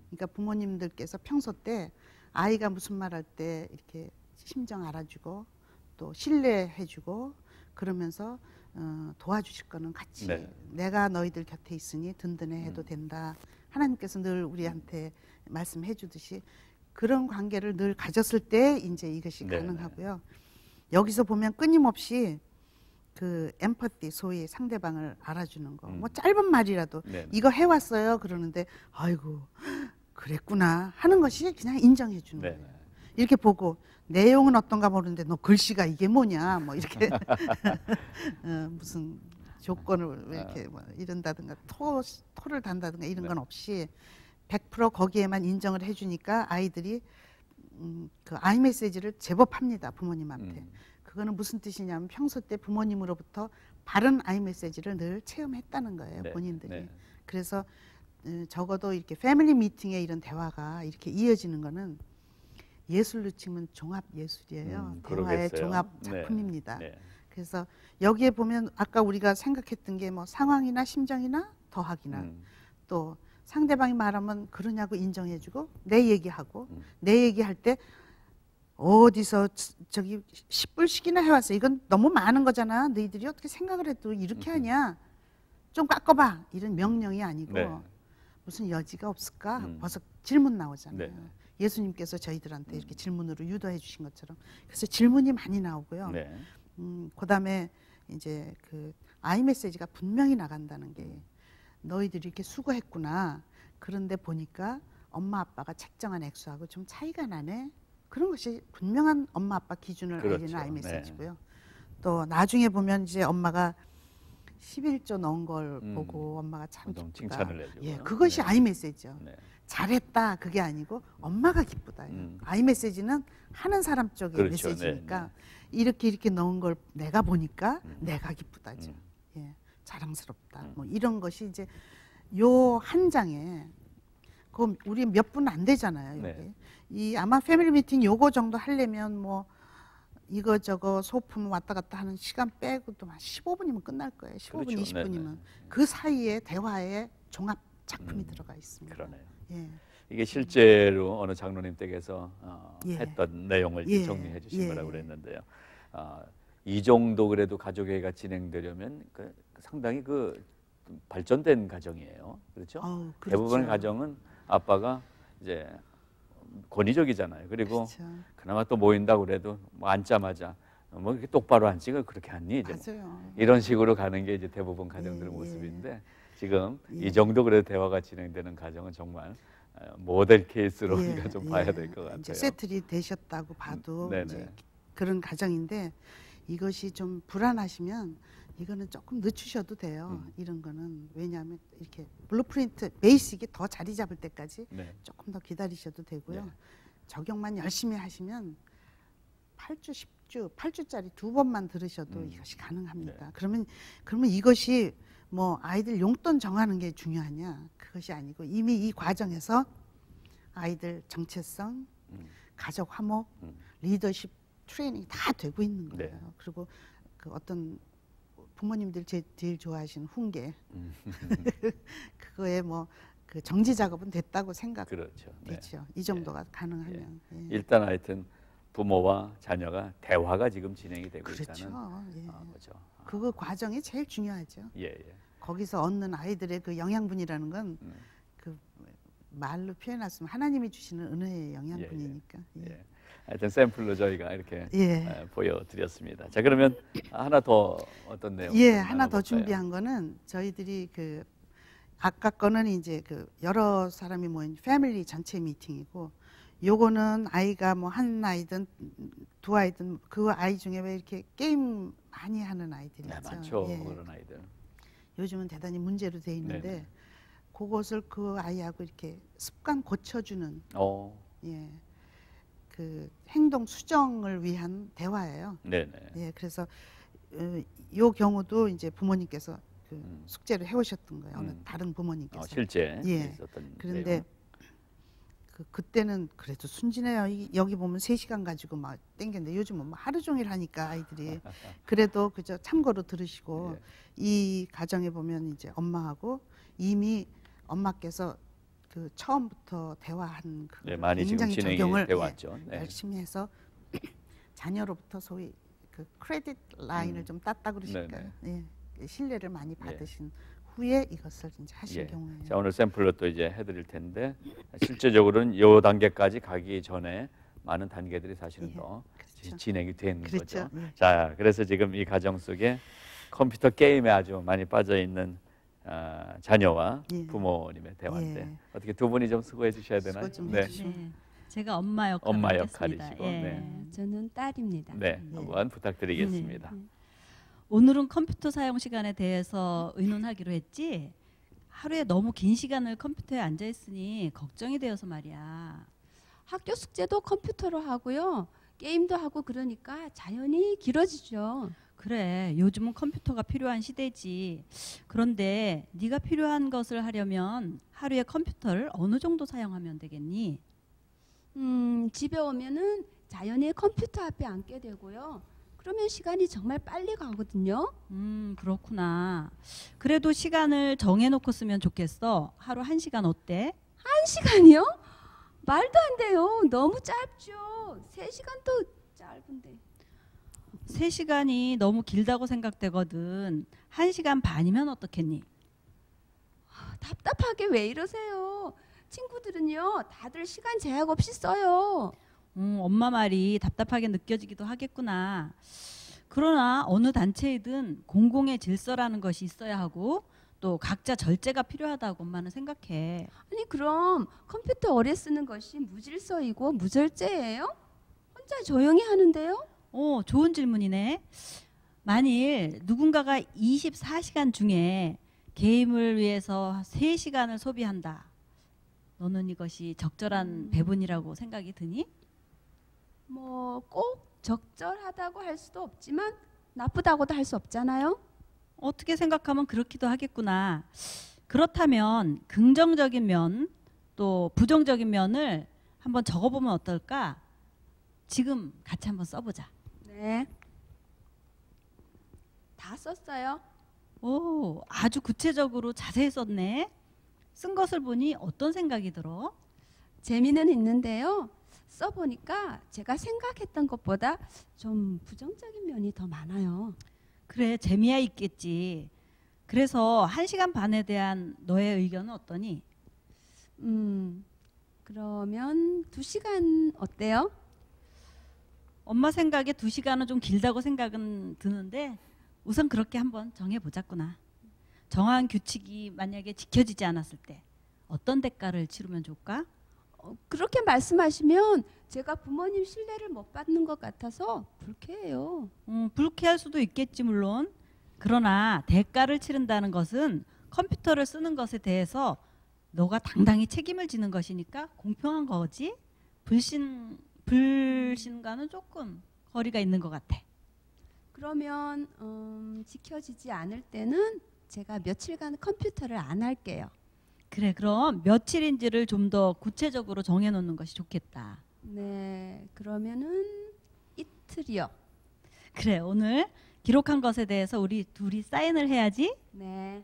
그러니까 부모님들께서 평소 때 아이가 무슨 말 할 때 이렇게 심정 알아주고 또 신뢰해주고 그러면서 도와주실 거는 같이 네. 내가 너희들 곁에 있으니 든든해해도 된다. 하나님께서 늘 우리한테 말씀해 주듯이 그런 관계를 늘 가졌을 때 이제 이것이 네. 가능하고요. 여기서 보면 끊임없이 그 엠퍼티 소위 상대방을 알아주는 거. 뭐 짧은 말이라도 네. 이거 해왔어요. 그러는데 아이고 그랬구나 하는 것이 그냥 인정해 주는 네. 거예요. 이렇게 보고 내용은 어떤가 모르는데 너 글씨가 이게 뭐냐 뭐 이렇게 무슨 조건을 이렇게 뭐 이런다든가 토를 단다든가 이런 건 없이 100% 거기에만 인정을 해주니까 아이들이 그 아이메시지를 제법 합니다. 부모님한테. 그거는 무슨 뜻이냐면 평소 때 부모님으로부터 바른 아이메시지를 늘 체험했다는 거예요. 네. 본인들이. 네. 그래서 적어도 이렇게 패밀리 미팅에 이런 대화가 이렇게 이어지는 거는 예술로 치면 종합 예술이에요. 대화의 그러겠어요. 종합 네. 작품입니다. 네. 그래서 여기에 보면 아까 우리가 생각했던 게 뭐 상황이나 심정이나 더하기나 또 상대방이 말하면 그러냐고 인정해주고 내 얘기하고 내 얘기할 때 어디서 저기 10불씩이나 해왔어. 이건 너무 많은 거잖아. 너희들이 어떻게 생각을 해도 이렇게 하냐. 좀 깎아봐. 이런 명령이 아니고 네. 무슨 여지가 없을까? 벌써 질문 나오잖아요. 네. 예수님께서 저희들한테 이렇게 질문으로 유도해 주신 것처럼 그래서 질문이 많이 나오고요. 네. 그다음에 이제 그 아이메시지가 분명히 나간다는 게 너희들이 이렇게 수고했구나. 그런데 보니까 엄마 아빠가 책정한 액수하고 좀 차이가 나네. 그런 것이 분명한 엄마 아빠 기준을 그렇죠. 알리는 아이메시지고요. 또 나중에 보면 이제 엄마가 11조 넣은 걸 보고 엄마가 참 좀 기쁘다. 칭찬을 해주고요. 예, 그것이 네. 아이메시지죠. 네. 잘했다 그게 아니고 엄마가 기쁘다. 아이메시지는 하는 사람 쪽의 그렇죠. 메시지니까 네, 이렇게 넣은 걸 내가 보니까 내가 기쁘다죠. 예, 자랑스럽다. 뭐 이런 것이 이제 요 한 장에 그럼 우리 몇 분 안 되잖아요. 여기. 네. 이 아마 패밀리 미팅 요거 정도 하려면 뭐 이거 저거 소품 왔다 갔다 하는 시간 빼고도 한 15분이면 끝날 거예요. 15분, 그렇죠. 20분이면. 네네. 그 사이에 대화에 종합 작품이 들어가 있습니다. 그러네요. 예. 이게 실제로 어느 장로님 댁에서 예. 했던 내용을 예. 정리해 주신 예. 거라고 그랬는데요. 이 정도 그래도 가족회의가 진행되려면 상당히 발전된 가정이에요. 그렇죠? 그렇죠. 대부분의 가정은 아빠가 이제 권위적이잖아요. 그리고 그렇죠. 그나마 또 모인다고 그래도 뭐 앉자마자 뭐 이렇게 똑바로 앉지가 그렇게 앉니 이제 뭐 맞아요. 이런 식으로 가는 게 이제 대부분 가정들의 예. 모습인데 지금 예. 이 정도 그래도 대화가 진행되는 가정은 정말 모델 케이스로 예. 우리가 좀 봐야 될 것 같아요. 이제 세틀이 되셨다고 봐도 네네. 이제 그런 가정인데 이것이 좀 불안하시면 이거는 조금 늦추셔도 돼요. 이런 거는 왜냐하면 이렇게 블루프린트 베이직이 더 자리 잡을 때까지 네. 조금 더 기다리셔도 되고요. 네. 적용만 열심히 하시면 8주, 10주, 8주짜리 2번만 들으셔도 이것이 가능합니다. 네. 그러면 이것이 뭐 아이들 용돈 정하는 게 중요하냐? 그것이 아니고 이미 이 과정에서 아이들 정체성, 가족 화목, 리더십 트레이닝이 다 되고 있는 거예요. 네. 그리고 그 어떤 부모님들 제일 좋아하시는 훈계 그거에 뭐 그 정지 작업은 됐다고 생각되죠. 그렇죠. 네. 이 정도가 가능하면 예. 일단 하여튼 부모와 자녀가 대화가 지금 진행이 되고 그렇죠. 있다는 예. 거죠. 그거 과정이 제일 중요하죠. 예. 거기서 얻는 아이들의 그 영양분이라는 건 그 말로 표현했으면 하나님이 주시는 은혜의 영양분이니까. 예. 하여튼 샘플로 저희가 이렇게 예. 보여드렸습니다. 자 그러면 하나 더 어떤 내용? 예, 하나 더 준비한 거는 저희들이 그 아까 거는 이제 그 여러 사람이 모인 패밀리 전체 미팅이고 요거는 아이가 뭐 한 아이든 두 아이든 그 아이 중에 왜 이렇게 게임 많이 하는 아이들이 네, 있죠. 많죠. 예. 그런 아이들. 요즘은 대단히 문제로 돼 있는데 네네. 그것을 그 아이하고 이렇게 습관 고쳐주는 예, 그 행동 수정을 위한 대화예요. 네네. 예, 그래서 요 경우도 이제 부모님께서 그 숙제를 해오셨던 거예요. 어느 다른 부모님께서. 실제 예. 있었던 그런데 내용. 그때는 그래도 순진해요. 여기 보면 3시간 가지고 막 땡겼는데 요즘은 뭐 하루 종일 하니까 아이들이 그래도 그저 참고로 들으시고 예. 이 가정에 보면 이제 엄마하고 이미 엄마께서 그 처음부터 대화한 그 네, 많이 지금 굉장히 진행이 적용을 되어 왔죠. 네. 열심히 해서 자녀로부터 소위 그 크레딧 라인을 좀 땄다 그러실까요? 예, 신뢰를 많이 받으신 후에 이것을 이제 하신 예. 경우에요. 자 오늘 샘플로 또 이제 해드릴 텐데 실제적으로는 요 단계까지 가기 전에 많은 단계들이 사실은 예, 더 그렇죠. 진행이 되는 그렇죠. 거죠. 예. 자 그래서 지금 이 가정 속에 컴퓨터 게임에 아주 많이 빠져 있는 자녀와 예. 부모님의 대화인데 예. 어떻게 두 분이 좀 수고해 주셔야 되나요? 수고 좀 네. 해주시죠. 네. 제가 엄마 역할을 엄마 하겠습니다. 역할이시고, 예. 네. 저는 딸입니다. 네, 한번 부탁드리겠습니다. 네. 오늘은 컴퓨터 사용 시간에 대해서 의논하기로 했지. 하루에 너무 긴 시간을 컴퓨터에 앉아 있으니 걱정이 되어서 말이야. 학교 숙제도 컴퓨터로 하고요. 게임도 하고 그러니까 자연히 길어지죠. 그래, 요즘은 컴퓨터가 필요한 시대지. 그런데 네가 필요한 것을 하려면 하루에 컴퓨터를 어느 정도 사용하면 되겠니? 집에 오면은 자연히 컴퓨터 앞에 앉게 되고요. 그러면 시간이 정말 빨리 가거든요. 그렇구나. 그래도 시간을 정해놓고 쓰면 좋겠어. 하루 1시간 어때? 1시간이요? 말도 안 돼요. 너무 짧죠. 3시간도 짧은데. 3시간이 너무 길다고 생각되거든. 1시간 반이면 어떻겠니? 답답하게 왜 이러세요? 친구들은요, 다들 시간 제약 없이 써요. 엄마 말이 답답하게 느껴지기도 하겠구나. 그러나 어느 단체이든 공공의 질서라는 것이 있어야 하고 또 각자 절제가 필요하다고 엄마는 생각해. 아니 그럼 컴퓨터 오래 쓰는 것이 무질서이고 무절제예요? 혼자 조용히 하는데요? 좋은 질문이네. 만일 누군가가 24시간 중에 게임을 위해서 3시간을 소비한다. 너는 이것이 적절한 배분이라고 생각이 드니? 뭐 꼭 적절하다고 할 수도 없지만 나쁘다고도 할 수 없잖아요. 어떻게 생각하면 그렇기도 하겠구나. 그렇다면 긍정적인 면 또 부정적인 면을 한번 적어보면 어떨까? 지금 같이 한번 써보자. 네. 다 썼어요. 오, 아주 구체적으로 자세히 썼네. 쓴 것을 보니 어떤 생각이 들어? 재미는 있는데요. 써보니까 제가 생각했던 것보다 좀 부정적인 면이 더 많아요. 그래, 재미야 있겠지. 그래서 1시간 반에 대한 너의 의견은 어떠니? 그러면 2시간 어때요? 엄마 생각에 2시간은 좀 길다고 생각은 드는데 우선 그렇게 한번 정해보자꾸나. 정한 규칙이 만약에 지켜지지 않았을 때 어떤 대가를 치르면 좋을까? 그렇게 말씀하시면 제가 부모님 신뢰를 못 받는 것 같아서 불쾌해요. 불쾌할 수도 있겠지 물론. 그러나 대가를 치른다는 것은 컴퓨터를 쓰는 것에 대해서 너가 당당히 책임을 지는 것이니까 공평한 거지. 불신과는 조금 거리가 있는 것 같아. 그러면 지켜지지 않을 때는 제가 며칠간 컴퓨터를 안 할게요. 그래, 그럼 며칠인지를 좀 더 구체적으로 정해놓는 것이 좋겠다. 네, 그러면은 이틀이요. 그래, 오늘 기록한 것에 대해서 우리 둘이 사인을 해야지. 네.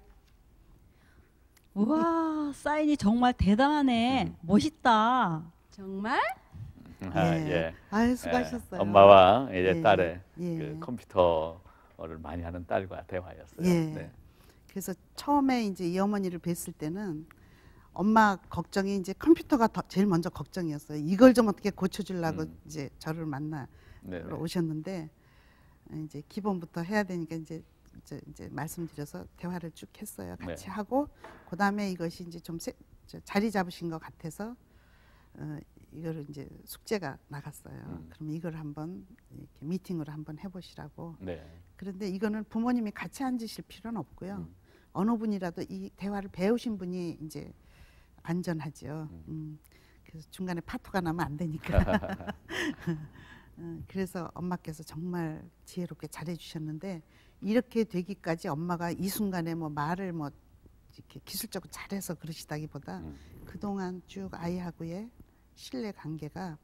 우와, 사인이 정말 대단하네. 멋있다. 정말? 예. 아유, 수고하셨어요. 엄마와 이제 예. 딸의 예. 그 컴퓨터를 많이 하는 딸과 대화였어요. 예. 네. 그래서 처음에 이제 이 어머니를 뵀을 때는 엄마 걱정이 이제 컴퓨터가 제일 먼저 걱정이었어요. 이걸 좀 어떻게 고쳐주려고 이제 저를 만나러 네네. 오셨는데 이제 기본부터 해야 되니까 이제 말씀드려서 대화를 쭉 했어요. 같이 네. 하고 그다음에 이것이 이제 좀 자리 잡으신 것 같아서 이거를 이제 숙제가 나갔어요. 그럼 이걸 한번 이렇게 미팅으로 한번 해보시라고. 네. 그런데 이거는 부모님이 같이 앉으실 필요는 없고요. 어느 분이라도 이 대화를 배우신 분이 이제 안전하죠. 그래서 중간에 파토가 나면 안 되니까. 그래서 엄마께서 정말 지혜롭게 잘해주셨는데 이렇게 되기까지 엄마가 이 순간에 뭐 말을 뭐 이렇게 기술적으로 잘해서 그러시다기보다 그동안 쭉 아이하고의 신뢰 관계가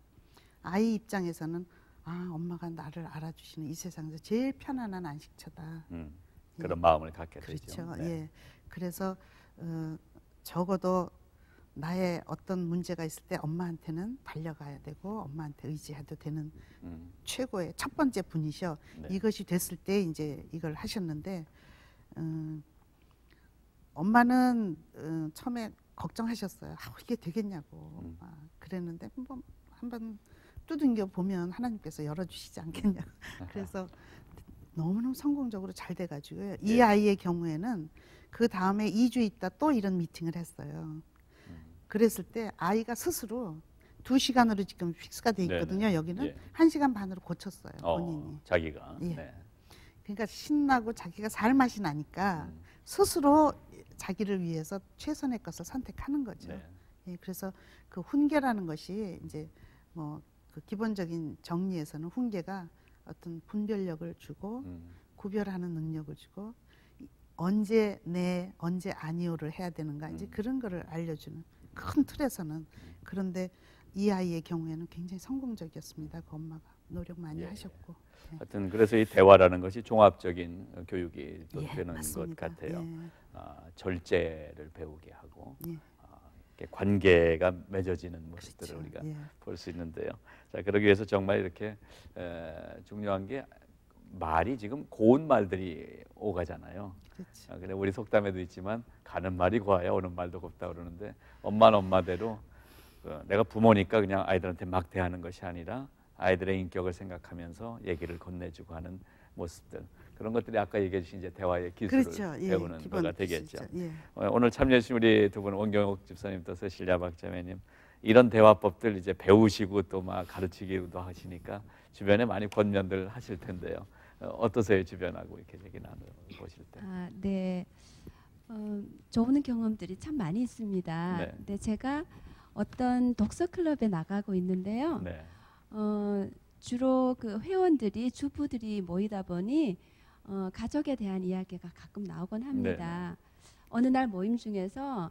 아이 입장에서는 아 엄마가 나를 알아주시는 이 세상에서 제일 편안한 안식처다. 그런 마음을 갖게 그렇죠. 되죠. 네. 예. 그래서 적어도 나의 어떤 문제가 있을 때 엄마한테는 달려가야 되고 엄마한테 의지해도 되는 최고의 첫 번째 분이셔. 네. 이것이 됐을 때 이제 이걸 하셨는데 엄마는 처음에 걱정하셨어요. 아, 이게 되겠냐고. 그랬는데 한번 두둥겨 보면 하나님께서 열어주시지 않겠냐. 그래서 너무너무 성공적으로 잘 돼가지고요. 이 아이의 경우에는 그 다음에 2주 있다 또 이런 미팅을 했어요. 그랬을 때 아이가 스스로 2시간으로 지금 픽스가 돼 있거든요. 네네. 여기는 예. 1시간 반으로 고쳤어요. 본인이. 자기가. 예. 네. 그러니까 신나고 자기가 살 맛이 나니까 스스로 자기를 위해서 최선의 것을 선택하는 거죠. 네. 예, 그래서 그 훈계라는 것이 이제 뭐 그 기본적인 정리에서는 훈계가 어떤 분별력을 주고 구별하는 능력을 주고 언제 네 언제 아니오를 해야 되는가 이제 그런 거를 알려주는 큰 틀에서는. 그런데 이 아이의 경우에는 굉장히 성공적이었습니다. 그 엄마가 노력 많이 하셨고. 예. 하여튼 그래서 이 대화라는 것이 종합적인 교육이 또 예, 되는 맞습니다. 것 같아요. 예. 절제를 배우게 하고 예. 이렇게 관계가 맺어지는 모습들을 그렇죠. 우리가 예. 볼 수 있는데요. 자, 그러기 위해서 정말 이렇게 중요한 게 말이 지금 고운 말들이 오가잖아요. 그렇죠. 근데 우리 속담에도 있지만 가는 말이 고와야 오는 말도 곱다 그러는데 엄마는 엄마대로 내가 부모니까 그냥 아이들한테 막 대하는 것이 아니라 아이들의 인격을 생각하면서 얘기를 건네주고 하는 모습들, 그런 것들이 아까 얘기해 주신 이제 대화의 기술을 그렇죠. 예, 배우는 기본 거가 되겠죠. 기술이죠. 예. 오늘 참여해 주신 우리 두 분 원경옥 집사님 또 세실야 박자매님 이런 대화법들 이제 배우시고 또 막 가르치기도 하시니까 주변에 많이 권면들 하실 텐데요. 어떠세요? 주변하고 이렇게 얘기 나눠 보실 때. 아, 네. 좋은 경험들이 참 많이 있습니다. 네. 근데 제가 어떤 독서 클럽에 나가고 있는데요. 네. 주로 그 회원들이 주부들이 모이다 보니 가족에 대한 이야기가 가끔 나오곤 합니다. 어느 날 모임 중에서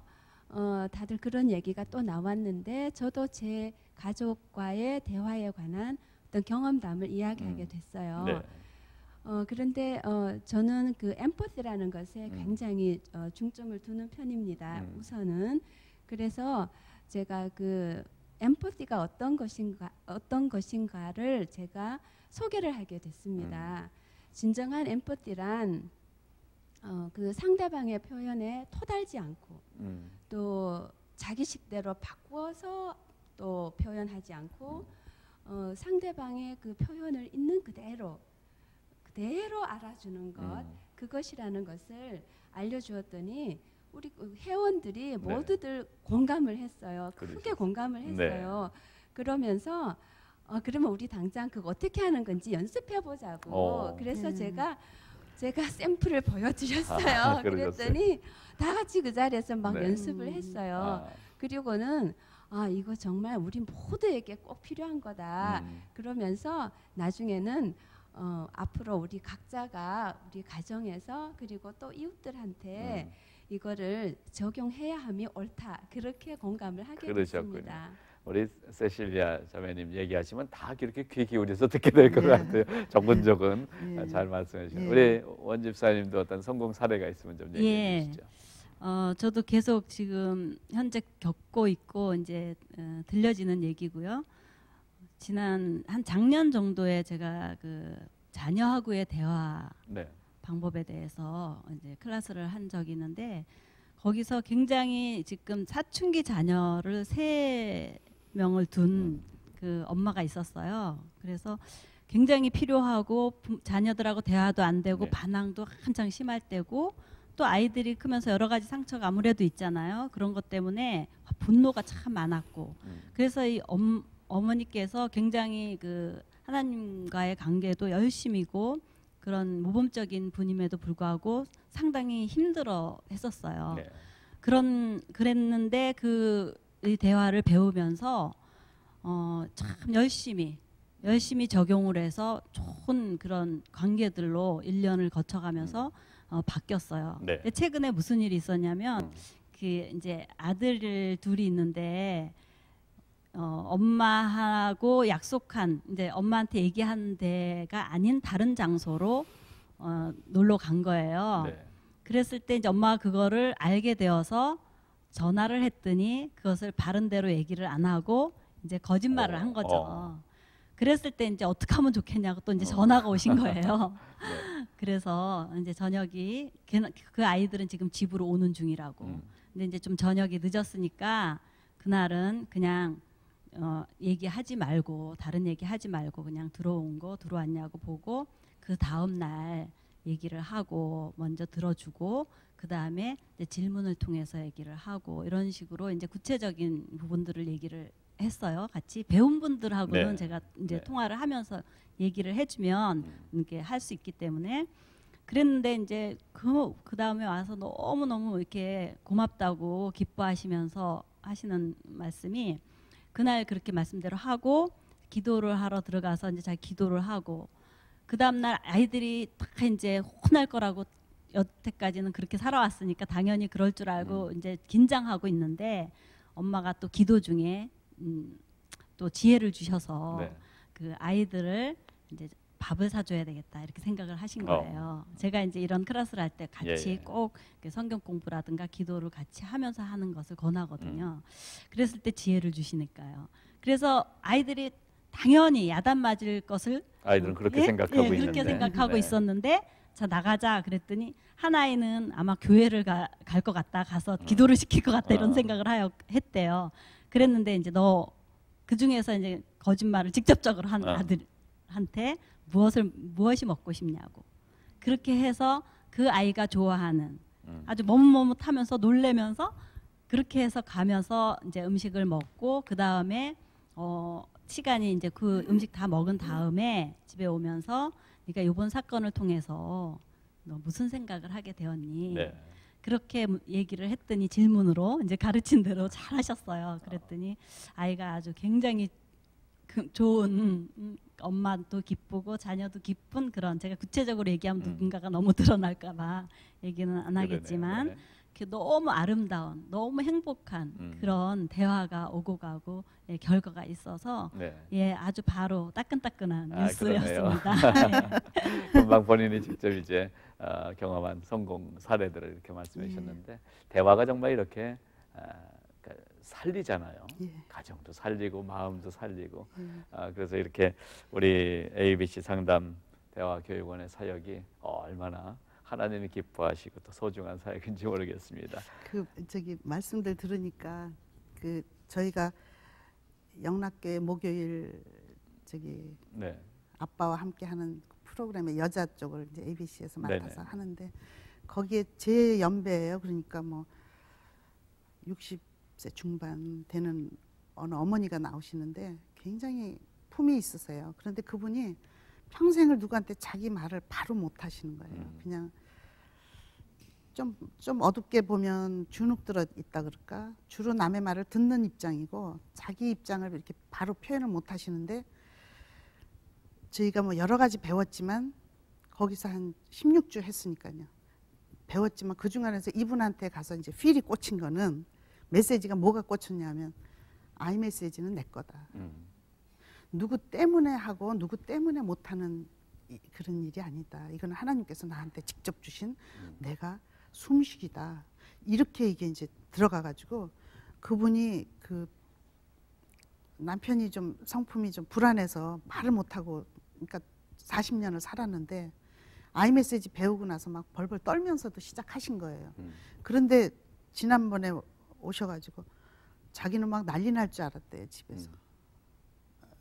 다들 그런 얘기가 또 나왔는데 저도 제 가족과의 대화에 관한 어떤 경험담을 이야기하게 됐어요. 네. 그런데 저는 그 엠퍼시라는 것에 굉장히 중점을 두는 편입니다. 우선은 그래서 제가 그 엠퍼시가 어떤 것인가를 제가 소개를 하게 됐습니다. 진정한 엠퍼시란 그 상대방의 표현에 토달지 않고 또 자기식대로 바꾸어서 또 표현하지 않고 상대방의 그 표현을 있는 그대로 알아주는 것 그것이라는 것을 알려주었더니 우리 회원들이 모두들 공감을 했어요. 크게 공감을 했어요. 그러면서 그러면 우리 당장 그거 어떻게 하는 건지 연습해 보자고. 그래서 제가 샘플을 보여드렸어요. 그랬더니 다 같이 그 자리에서 막 연습을 했어요. 그리고는 이거 정말 우리 모두에게 꼭 필요한 거다. 그러면서 나중에는 앞으로 우리 각자가 우리 가정에서 그리고 또 이웃들한테 이거를 적용해야 함이 옳다. 그렇게 공감을 하게 됐습니다. 우리 세실리아 자매님 얘기하시면 다 이렇게 귀 기울여서 듣게 될 것 같아요. 전문적은 잘 말씀해 주시고 우리 원집사님도 어떤 성공 사례가 있으면 좀 얘기해 주시죠. 저도 계속 지금 현재 겪고 있고 이제 들려지는 얘기고요. 지난 한 작년 정도에 제가 그 자녀하고의 대화 방법에 대해서 이제 클래스를 한 적이 있는데 거기서 굉장히 지금 사춘기 자녀를 3명을 둔 그 엄마가 있었어요. 그래서 굉장히 필요하고 자녀들하고 대화도 안 되고 반항도 한창 심할 때고 또 아이들이 크면서 여러 가지 상처가 아무래도 있잖아요. 그런 것 때문에 분노가 참 많았고 그래서 이 어머니께서 굉장히 그 하나님과의 관계도 열심이고 그런 모범적인 분임에도 불구하고 상당히 힘들어 했었어요. 그랬는데 이 대화를 배우면서 참 열심히 적용을 해서 좋은 그런 관계들로 1년을 거쳐가면서 바뀌었어요. 근데 최근에 무슨 일이 있었냐면 그 이제 아들 둘이 있는데 엄마하고 약속한 이제 엄마한테 얘기한 데가 아닌 다른 장소로 놀러 간 거예요. 그랬을 때 이제 엄마가 그거를 알게 되어서 전화를 했더니 그것을 바른 대로 얘기를 안 하고 이제 거짓말을 한 거죠. 그랬을 때 이제 어떻게 하면 좋겠냐고 또 이제 전화가 오신 거예요. 그래서 이제 저녁이 그 아이들은 지금 집으로 오는 중이라고. 근데 이제 좀 저녁이 늦었으니까 그날은 그냥 얘기하지 말고 다른 얘기 하지 말고 그냥 들어왔냐고 보고 그 다음 날 얘기를 하고 먼저 들어주고 그 다음에 질문을 통해서 얘기를 하고 이런 식으로 이제 구체적인 부분들을 얘기를 했어요. 같이 배운 분들하고는 제가 이제 통화를 하면서 얘기를 해주면 이렇게 할 수 있기 때문에 그랬는데 이제 그 다음에 와서 너무 이렇게 고맙다고 기뻐하시면서 하시는 말씀이 그날 그렇게 말씀대로 하고 기도를 하러 들어가서 이제 잘 기도를 하고 그 다음 날 아이들이 다 이제 혼날 거라고 여태까지는 그렇게 살아왔으니까 당연히 그럴 줄 알고 이제 긴장하고 있는데 엄마가 또 기도 중에 또 지혜를 주셔서 그 아이들을 이제 밥을 사줘야 되겠다 이렇게 생각을 하신 거예요. 제가 이제 이런 클래스를 할 때 같이 꼭 성경 공부라든가 기도를 같이 하면서 하는 것을 권하거든요. 그랬을 때 지혜를 주시니까요. 그래서 아이들이 당연히 야단 맞을 것을 아이들은 그렇게 생각하고 있는데 그렇게 생각하고 있었는데 자 나가자 그랬더니 한 아이는 아마 교회를 갈 것 같다 가서 기도를 시킬 것 같다 이런 생각을 했대요. 그랬는데 이제 너 그 중에서 이제 거짓말을 직접적으로 한 아들한테 무엇이 먹고 싶냐고 그렇게 해서 그 아이가 좋아하는 아주 머뭇머뭇하면서 놀래면서 그렇게 해서 가면서 이제 음식을 먹고 그 다음에 시간이 이제 그 음식 다 먹은 다음에 집에 오면서 네가 이번 사건을 통해서 너 무슨 생각을 하게 되었니? 그렇게 얘기를 했더니 질문으로 이제 가르친 대로 잘 하셨어요. 그랬더니 아이가 아주 굉장히 좋은 엄마도 기쁘고 자녀도 기쁜 그런 제가 구체적으로 얘기하면 누군가가 너무 드러날까 봐 얘기는 안 하겠지만 이렇게 너무 아름다운, 너무 행복한 그런 대화가 오고 가고 예, 결과가 있어서 네. 예, 아주 바로 따끈따끈한 뉴스였습니다. 금방 본인이 직접 이제 경험한 성공 사례들을 이렇게 말씀해 주셨는데 대화가 정말 이렇게 그러니까 살리잖아요. 가정도 살리고 마음도 살리고 그래서 이렇게 우리 ABC 상담 대화교육원의 사역이 얼마나 하나님이 기뻐하시고 또 소중한 사역인지 모르겠습니다. 그 저기 말씀들 들으니까 그 저희가 영락교회 목요일 저기 네. 아빠와 함께하는 프로그램의 여자 쪽을 이제 ABC에서 맡아서 네네. 하는데 거기에 제 연배예요. 그러니까 뭐 60세 중반 되는 어느 어머니가 나오시는데 굉장히 품이 있으세요. 그런데 그분이 평생을 누구한테 자기 말을 바로 못 하시는 거예요. 그냥 좀 어둡게 보면 주눅 들어 있다 그럴까? 주로 남의 말을 듣는 입장이고 자기 입장을 이렇게 바로 표현을 못 하시는데 저희가 뭐 여러 가지 배웠지만 거기서 한 16주 했으니까요. 배웠지만 그 중간에서 이분한테 가서 이제 필이 꽂힌 거는 메시지가 뭐가 꽂혔냐면 아이 메시지는 내 거다. 누구 때문에 하고 누구 때문에 못하는 그런 일이 아니다. 이거는 하나님께서 나한테 직접 주신 내가 숨쉬기다. 이렇게 이게 이제 들어가가지고 그분이 그 남편이 좀 성품이 좀 불안해서 말을 못하고 그러니까 40년을 살았는데 아이 메시지 배우고 나서 막 벌벌 떨면서도 시작하신 거예요. 그런데 지난번에 오셔가지고 자기는 막 난리 날 줄 알았대요. 집에서.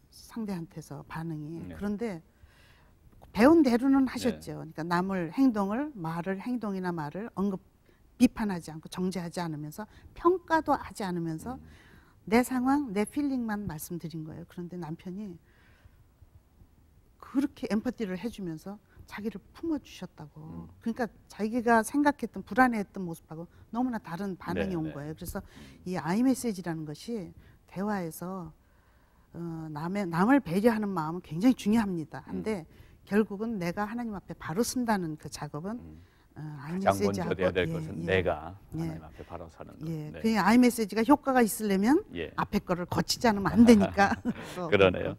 상대한테서 반응이. 그런데 배운 대로는 하셨죠. 그러니까 남을 행동이나 말을 비판하지 않고 정죄하지 않으면서 평가도 하지 않으면서 내 상황, 내 필링만 말씀드린 거예요. 그런데 남편이 그렇게 엠파티를 해주면서 자기를 품어주셨다고. 그러니까 자기가 생각했던 불안해했던 모습하고 너무나 다른 반응이 온 거예요. 그래서 이 아이 메시지라는 것이 대화에서 남을 배려하는 마음은 굉장히 중요합니다. 한데 결국은 내가 하나님 앞에 바로 쓴다는 그 작업은 아이 가장 메시지하고 먼저 돼야 될 것은 내가 하나님 앞에 바로 서는 것. 그 아이 메시지가 효과가 있으려면 앞에 거를 거치지 않으면 안 되니까. 그러네요.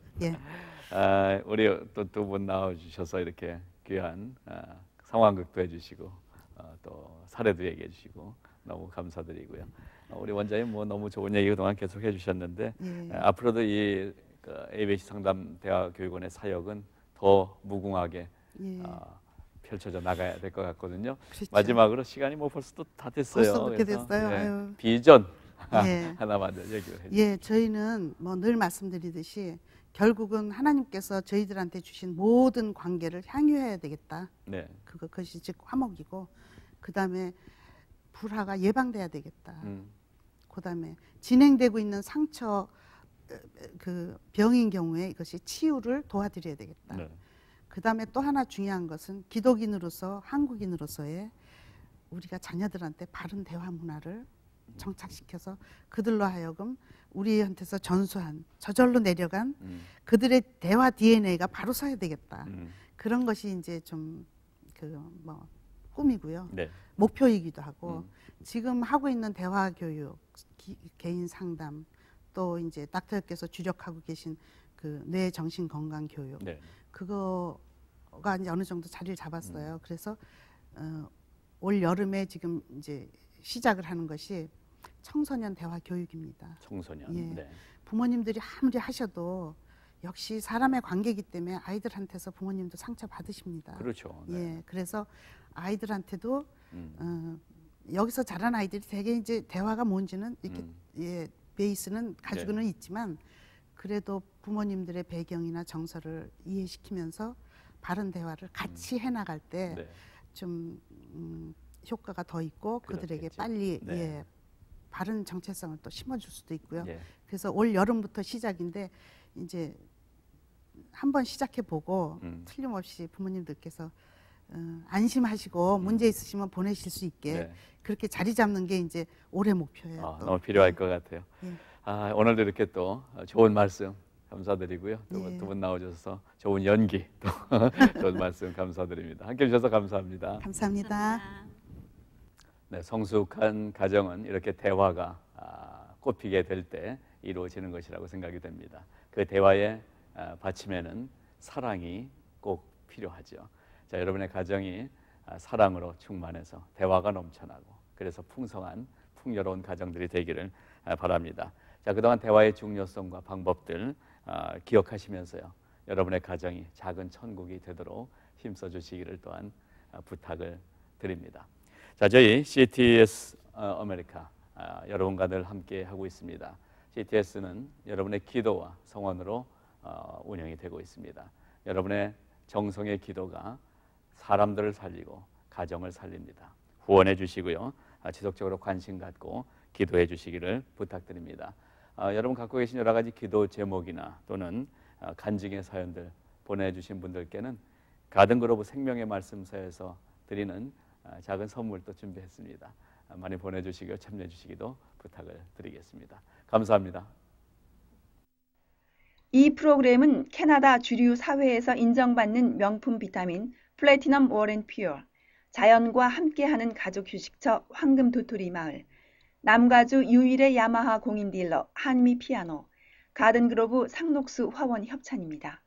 우리 또 두 분 나와주셔서 이렇게 귀한 상황극도 해주시고 또 사례도 얘기해 주시고 너무 감사드리고요. 우리 원장님 뭐 너무 좋은 얘기 그동안 계속 해주셨는데 앞으로도 이 ABC 상담 대화교육원의 사역은 더 무궁하게 펼쳐져 나가야 될 것 같거든요. 그렇죠. 마지막으로 시간이 뭐 벌써 또 다 됐어요. 벌써 그렇게 됐어요. 비전 하나만 더 얘기를 해주세요. 저희는 뭐 늘 말씀드리듯이 결국은 하나님께서 저희들한테 주신 모든 관계를 향유해야 되겠다. 그것이 즉 화목이고 그 다음에 불화가 예방돼야 되겠다. 그 다음에 진행되고 있는 상처 그 병인 경우에 이것이 치유를 도와드려야 되겠다. 그 다음에 또 하나 중요한 것은 기독인으로서 한국인으로서의 우리가 자녀들한테 바른 대화 문화를 정착시켜서 그들로 하여금 우리한테서 전수한 저절로 내려간 그들의 대화 DNA가 바로 서야 되겠다. 그런 것이 이제 좀 그 뭐 꿈이고요. 목표이기도 하고 지금 하고 있는 대화 교육, 개인 상담 또 이제 닥터께서 주력하고 계신 그 뇌 정신 건강 교육 그거가 이제 어느 정도 자리를 잡았어요. 그래서 올 여름에 지금 이제 시작을 하는 것이 청소년 대화 교육입니다. 청소년. 부모님들이 아무리 하셔도 역시 사람의 관계이기 때문에 아이들한테서 부모님도 상처 받으십니다. 그렇죠. 그래서 아이들한테도 여기서 자란 아이들이 되게 이제 대화가 뭔지는 이렇게 베이스는 가지고는 있지만 그래도 부모님들의 배경이나 정서를 이해시키면서 바른 대화를 같이 해나갈 때 좀 효과가 더 있고 그들에게 빨리 바른 정체성을 또 심어줄 수도 있고요. 그래서 올 여름부터 시작인데 이제 한번 시작해보고 틀림없이 부모님들께서 안심하시고 문제 있으시면 보내실 수 있게 그렇게 자리 잡는 게 이제 올해 목표예요. 너무 필요할 것 같아요. 오늘도 이렇게 또 좋은 말씀 감사드리고요. 두 분 나오셔서 좋은 연기 또 좋은 말씀 감사드립니다. 함께 해주셔서 감사합니다. 감사합니다. 네, 성숙한 가정은 이렇게 대화가 꽃피게 될 때 이루어지는 것이라고 생각이 됩니다. 그 대화의 받침에는 사랑이 꼭 필요하죠. 자, 여러분의 가정이 사랑으로 충만해서 대화가 넘쳐나고 그래서 풍성한 풍요로운 가정들이 되기를 바랍니다. 자, 그동안 대화의 중요성과 방법들 기억하시면서요. 여러분의 가정이 작은 천국이 되도록 힘써 주시기를 또한 부탁을 드립니다. 자, 저희 CTS 아메리카 여러분과 늘 함께 하고 있습니다. CTS는 여러분의 기도와 성원으로 운영이 되고 있습니다. 여러분의 정성의 기도가 사람들을 살리고 가정을 살립니다. 후원해 주시고요. 지속적으로 관심 갖고 기도해 주시기를 부탁드립니다. 여러분 갖고 계신 여러 가지 기도 제목이나 또는 간증의 사연들 보내주신 분들께는 가든그로브 생명의 말씀사에서 드리는 작은 선물도 준비했습니다. 많이 보내주시고 참여해 주시기도 부탁을 드리겠습니다. 감사합니다. 이 프로그램은 캐나다 주류 사회에서 인정받는 명품 비타민 플래티넘 워렌퓨어, 자연과 함께하는 가족 휴식처 황금 도토리 마을, 남가주 유일의 야마하 공인 딜러 한미 피아노, 가든그로브 상록수 화원 협찬입니다.